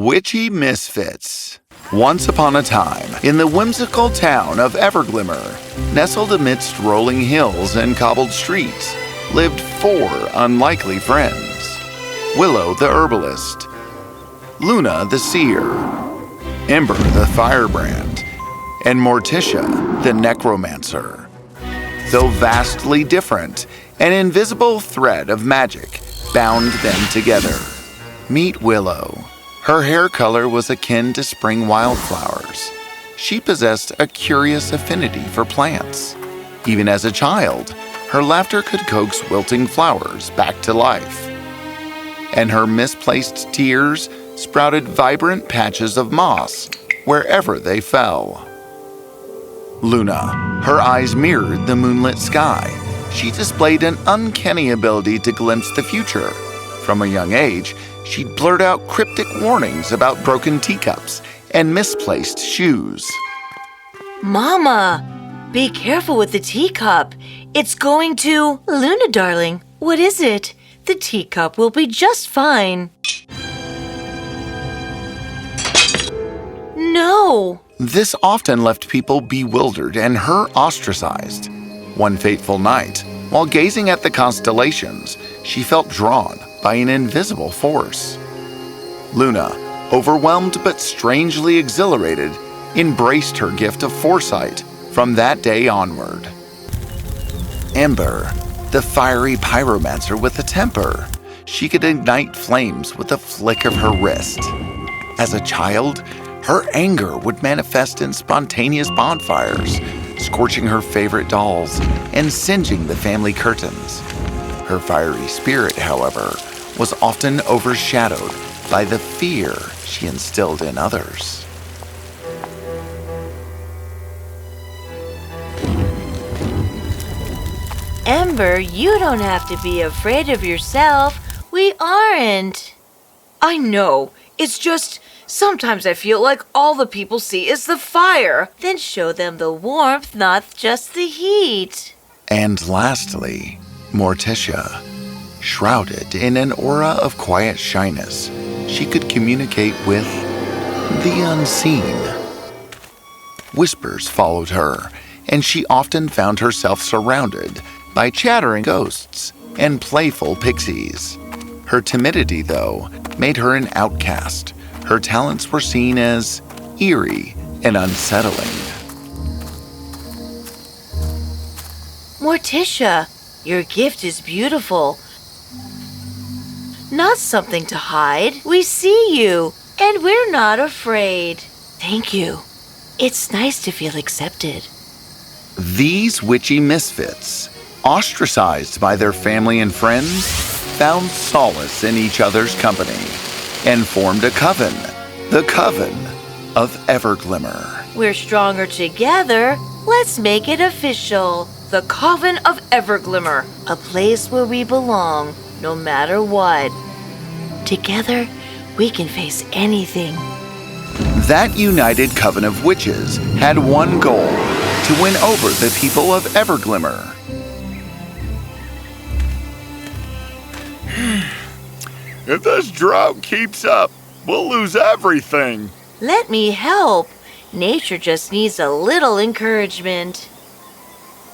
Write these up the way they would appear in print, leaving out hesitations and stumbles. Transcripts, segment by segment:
Witchy Misfits. Once upon a time, in the whimsical town of Everglimmer, nestled amidst rolling hills and cobbled streets, lived 4 unlikely friends. Willow the herbalist, Luna the seer, Ember the firebrand, and Morticia the necromancer. Though vastly different, an invisible thread of magic bound them together. Meet Willow. Her hair color was akin to spring wildflowers. She possessed a curious affinity for plants. Even as a child, her laughter could coax wilting flowers back to life. And her misplaced tears sprouted vibrant patches of moss wherever they fell. Luna. Her eyes mirrored the moonlit sky. She displayed an uncanny ability to glimpse the future. From a young age, she'd blurt out cryptic warnings about broken teacups and misplaced shoes. Mama, be careful with the teacup. It's going to... Luna, darling, what is it? The teacup will be just fine. No! This often left people bewildered and her ostracized. One fateful night, while gazing at the constellations, she felt drawn by an invisible force. Luna, overwhelmed but strangely exhilarated, embraced her gift of foresight from that day onward. Ember, the fiery pyromancer with a temper. She could ignite flames with a flick of her wrist. As a child, her anger would manifest in spontaneous bonfires, scorching her favorite dolls and singeing the family curtains. Her fiery spirit, however, was often overshadowed by the fear she instilled in others. Ember, you don't have to be afraid of yourself. We aren't. I know. It's just, sometimes I feel like all the people see is the fire. Then show them the warmth, not just the heat. And lastly, Morticia. Shrouded in an aura of quiet shyness, she could communicate with the unseen. Whispers followed her, and she often found herself surrounded by chattering ghosts and playful pixies. Her timidity, though, made her an outcast. Her talents were seen as eerie and unsettling. Morticia, your gift is beautiful. Not something to hide. We see you, and we're not afraid. Thank you. It's nice to feel accepted. These witchy misfits, ostracized by their family and friends, found solace in each other's company and formed a coven, the Coven of Everglimmer. We're stronger together. Let's make it official. The Coven of Everglimmer, a place where we belong, no matter what. Together, we can face anything. That united coven of witches had one goal: to win over the people of Everglimmer. If this drought keeps up, we'll lose everything. Let me help. Nature just needs a little encouragement.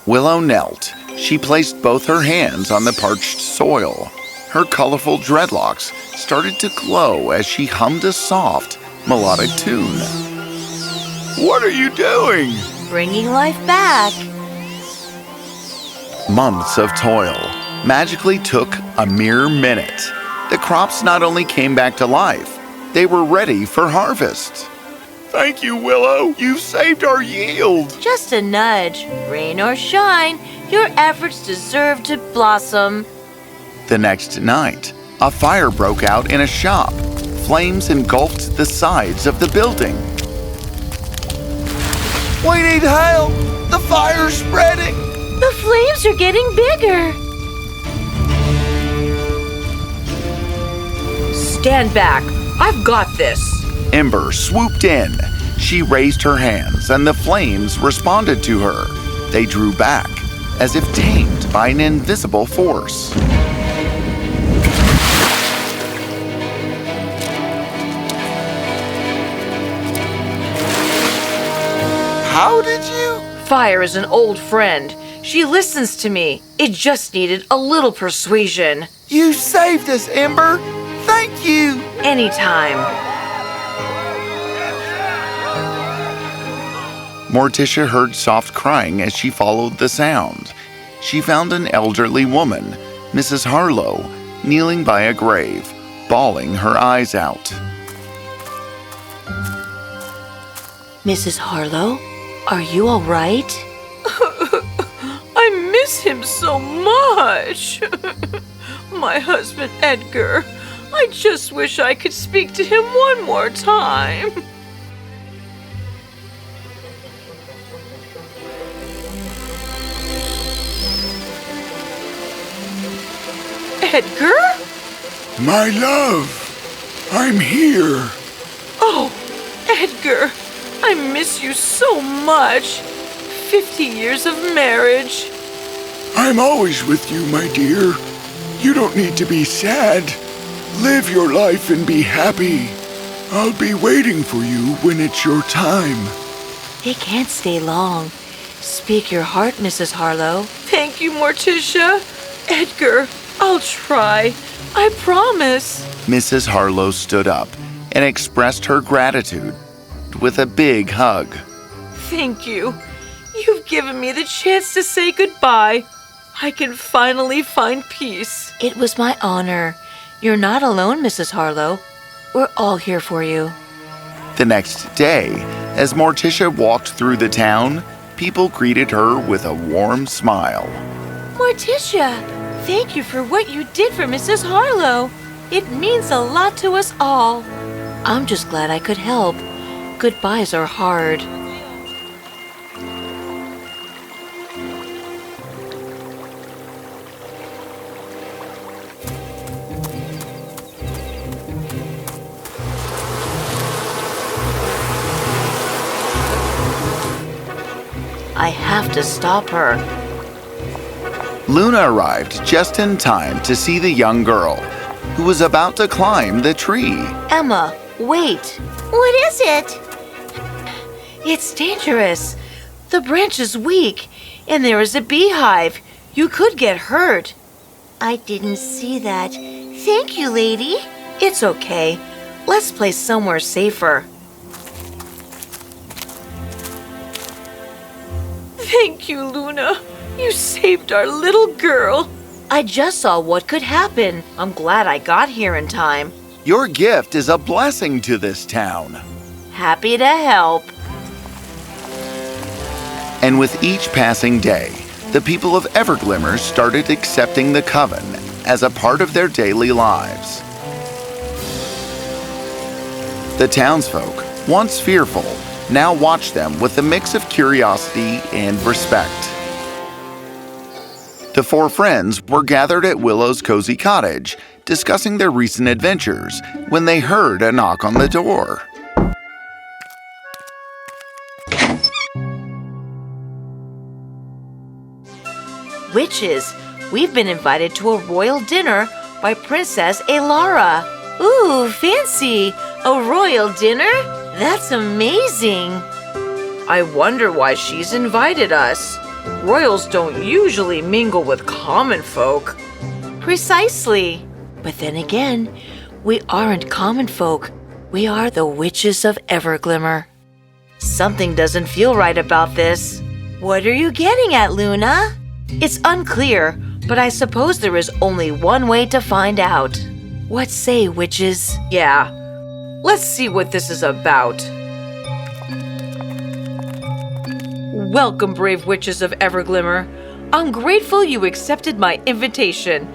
Willow knelt. She placed both her hands on the parched soil. Her colorful dreadlocks started to glow as she hummed a soft, melodic tune. What are you doing? Bringing life back. Months of toil magically took a mere minute. The crops not only came back to life, they were ready for harvest. Thank you, Willow. You've saved our yield. Just a nudge. Rain or shine, your efforts deserve to blossom. The next night, a fire broke out in a shop. Flames engulfed the sides of the building. We need help! The fire's spreading! The flames are getting bigger. Stand back. I've got this. Ember swooped in. She raised her hands, and the flames responded to her. They drew back, as if tamed by an invisible force. fire is an old friend. She listens to me. It just needed a little persuasion. You saved us, Ember! Thank you! Anytime. Morticia heard soft crying as she followed the sound. She found an elderly woman, Mrs. Harlow, kneeling by a grave, bawling her eyes out. Mrs. Harlow, are you all right? I miss him so much. My husband Edgar. I just wish I could speak to him one more time. Edgar? My love, I'm here. Oh, Edgar, I miss you so much. 50 years of marriage. I'm always with you, my dear. You don't need to be sad. Live your life and be happy. I'll be waiting for you when it's your time. They can't stay long. Speak your heart, Mrs. Harlow. Thank you, Morticia. Edgar, I'll try. I promise. Mrs. Harlow stood up and expressed her gratitude with a big hug. Thank you. You've given me the chance to say goodbye. I can finally find peace. It was my honor. You're not alone, Mrs. Harlow. We're all here for you. The next day, as Morticia walked through the town, people greeted her with a warm smile. Morticia, thank you for what you did for Mrs. Harlow. It means a lot to us all. I'm just glad I could help. Goodbyes are hard. I have to stop her. Luna arrived just in time to see the young girl, who was about to climb the tree. Emma, wait. What is it? It's dangerous. The branch is weak, and there is a beehive. You could get hurt. I didn't see that. Thank you, lady. It's okay. Let's play somewhere safer. Thank you, Luna. You saved our little girl. I just saw what could happen. I'm glad I got here in time. Your gift is a blessing to this town. Happy to help. And with each passing day, the people of Everglimmer started accepting the coven as a part of their daily lives. The townsfolk, once fearful, now watched them with a mix of curiosity and respect. The four friends were gathered at Willow's cozy cottage, discussing their recent adventures, when they heard a knock on the door. Witches, we've been invited to a royal dinner by Princess Elara. Ooh, fancy! A royal dinner? That's amazing! I wonder why she's invited us. Royals don't usually mingle with common folk. Precisely. But then again, we aren't common folk. We are the Witches of Everglimmer. Something doesn't feel right about this. What are you getting at, Luna? It's unclear, but I suppose there is only one way to find out. What say, witches? Yeah. Let's see what this is about. Welcome, brave witches of Everglimmer. I'm grateful you accepted my invitation.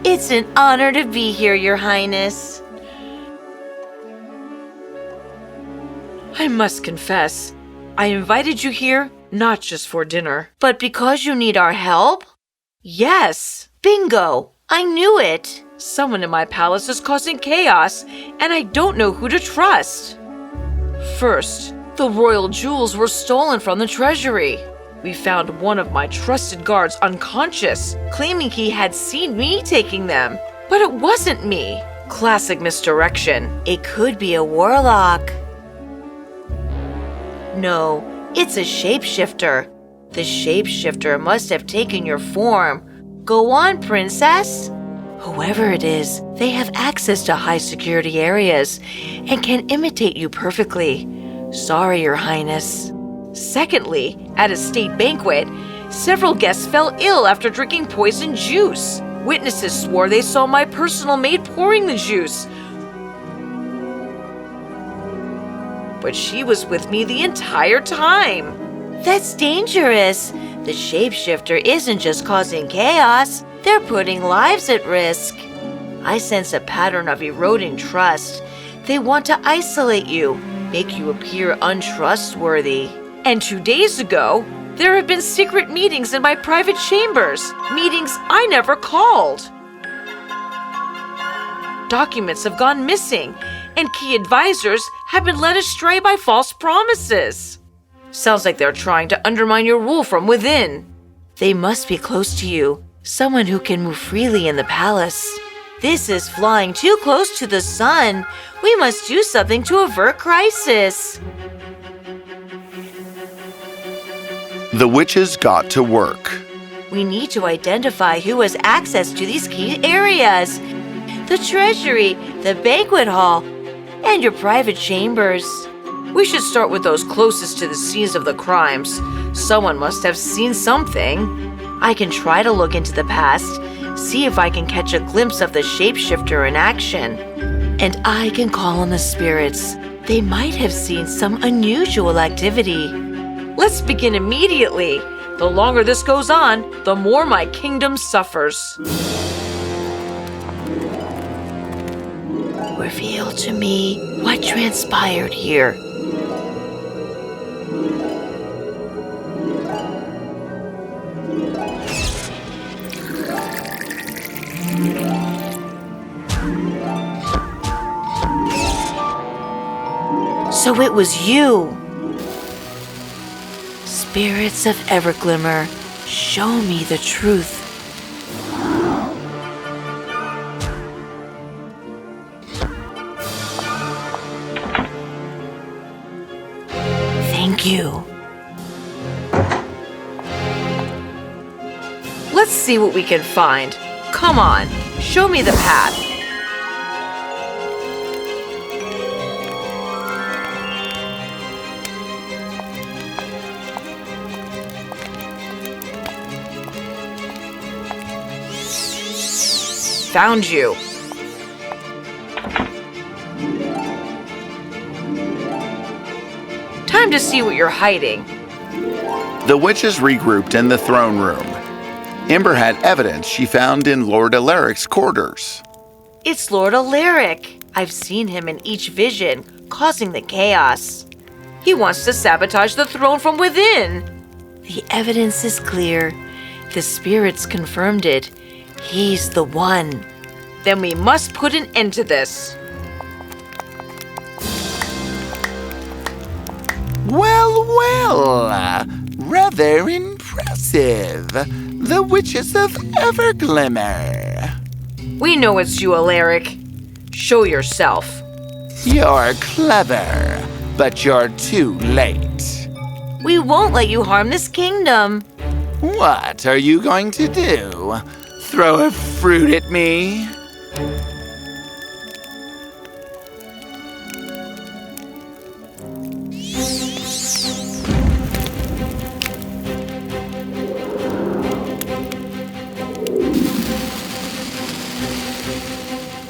It's an honor to be here, Your Highness. I must confess, I invited you here not just for dinner, but because you need our help? Yes! Bingo! I knew it! Someone in my palace is causing chaos, and I don't know who to trust. First, the royal jewels were stolen from the treasury. We found one of my trusted guards unconscious, claiming he had seen me taking them. But it wasn't me. Classic misdirection. It could be a warlock. No, it's a shapeshifter. The shapeshifter must have taken your form. Go on, princess. Whoever it is, they have access to high security areas and can imitate you perfectly. Sorry, Your Highness. Secondly, at a state banquet, several guests fell ill after drinking poison juice. Witnesses swore they saw my personal maid pouring the juice. But she was with me the entire time. That's dangerous. The shapeshifter isn't just causing chaos, they're putting lives at risk. I sense a pattern of eroding trust. They want to isolate you, make you appear untrustworthy. And 2 days ago, there have been secret meetings in my private chambers, meetings I never called. Documents have gone missing, and key advisors have been led astray by false promises. Sounds like they're trying to undermine your rule from within. They must be close to you, someone who can move freely in the palace. This is flying too close to the sun. We must do something to avert crisis. The witches got to work. We need to identify who has access to these key areas. The treasury, the banquet hall, and your private chambers. We should start with those closest to the scenes of the crimes. Someone must have seen something. I can try to look into the past, see if I can catch a glimpse of the shapeshifter in action. And I can call on the spirits. They might have seen some unusual activity. Let's begin immediately. The longer this goes on, the more my kingdom suffers. Reveal to me what transpired here. So it was you. Spirits of Everglimmer, show me the truth. Thank you. Let's see what we can find. Come on, show me the path. Found you. Time to see what you're hiding. The witches regrouped in the throne room. Ember had evidence she found in Lord Alaric's quarters. It's Lord Alaric. I've seen him in each vision, causing the chaos. He wants to sabotage the throne from within. The evidence is clear. The spirits confirmed it. He's the one. Then we must put an end to this. Well, rather impressive. The witches of Everglimmer. We know it's you, Alaric. Show yourself. You're clever, but you're too late. We won't let you harm this kingdom. What are you going to do? Throw a fruit at me?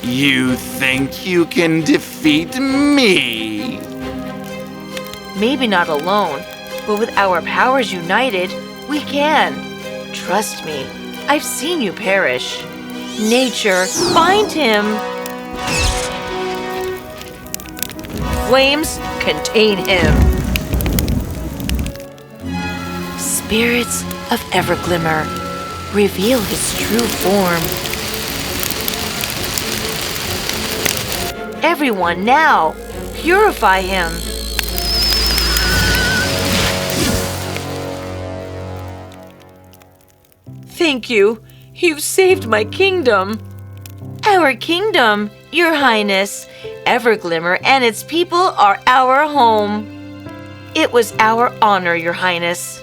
You think you can defeat me? Maybe not alone, but with our powers united, we can. Trust me, I've seen you perish. Nature, find him! Flames, contain him! Spirits of Everglimmer, reveal his true form. Everyone now, purify him! Thank you. You've saved my kingdom. Our kingdom, Your Highness. Everglimmer and its people are our home. It was our honor, Your Highness.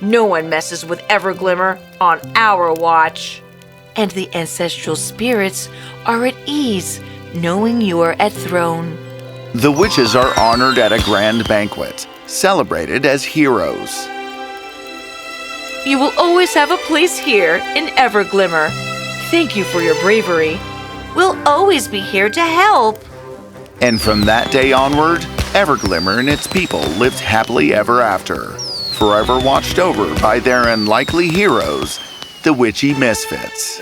No one messes with Everglimmer on our watch. And the ancestral spirits are at ease, knowing you are at throne. The witches are honored at a grand banquet, celebrated as heroes. You will always have a place here in Everglimmer. Thank you for your bravery. We'll always be here to help. And from that day onward, Everglimmer and its people lived happily ever after, forever watched over by their unlikely heroes, the Witchy Misfits.